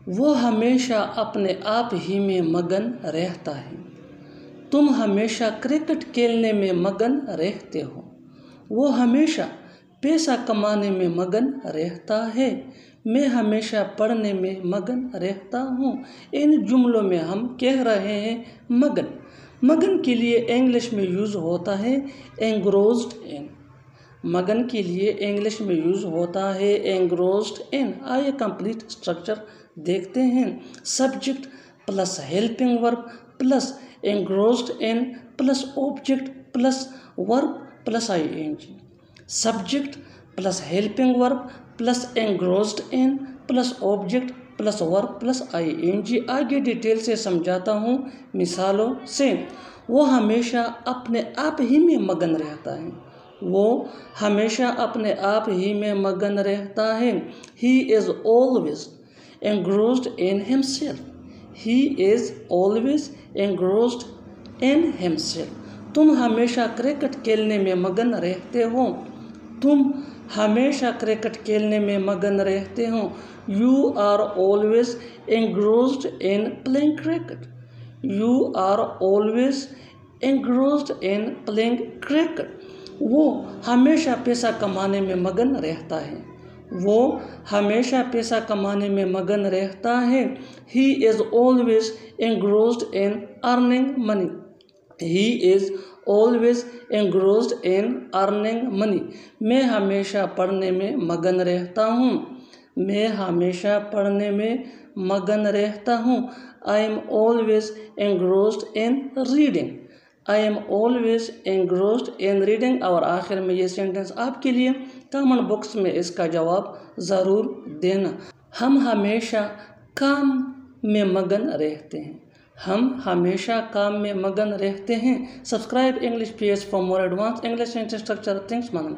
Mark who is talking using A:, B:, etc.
A: वो हमेशा अपने आप ही में मगन रहता है। तुम हमेशा क्रिकेट खेलने में मगन रहते हो। वो हमेशा पैसा कमाने में मगन रहता है। मैं हमेशा पढ़ने में मगन रहता हूँ। इन जुमलों में हम कह रहे हैं मगन। मगन के लिए इंग्लिश में यूज़ होता है एंग्रोस्ड इन। मगन के लिए इंग्लिश में यूज़ होता है एंग्रोस्ड इन। आइए कंप्लीट स्ट्रक्चर देखते हैं। Subject plus helping verb plus engrossed in plus object plus verb plus ING. Subject plus helping verb plus engrossed in plus object plus verb plus ING. आगे detail से समझाता हूँ मिसालों से। वो हमेशा अपने आप ही में मगन रहता है। वो हमेशा अपने आप ही में मगन रहता है। He is always engrossed in himself. He is always engrossed in himself. तुम हमेशा क्रिकेट खेलने में मगन रहते हो। तुम हमेशा क्रिकेट खेलने में मगन रहते हो। You are always engrossed in playing cricket. You are always engrossed in playing cricket. वो हमेशा पैसा कमाने में मगन रहता है। वो हमेशा पैसा कमाने में मगन रहता है। He is always engrossed in earning money. He is always engrossed in earning money. मैं हमेशा पढ़ने में मगन रहता हूँ। मैं हमेशा पढ़ने में मगन रहता हूँ। I am always engrossed in reading. I am always engrossed in reading। और आखिर में ये सेंटेंस आपके लिए, कमेंट बॉक्स में इसका जवाब ज़रूर देना। हम हमेशा काम में मगन रहते हैं। हम हमेशा काम में मगन रहते हैं। Subscribe English page for more advance English sentence structure. Thanks madam.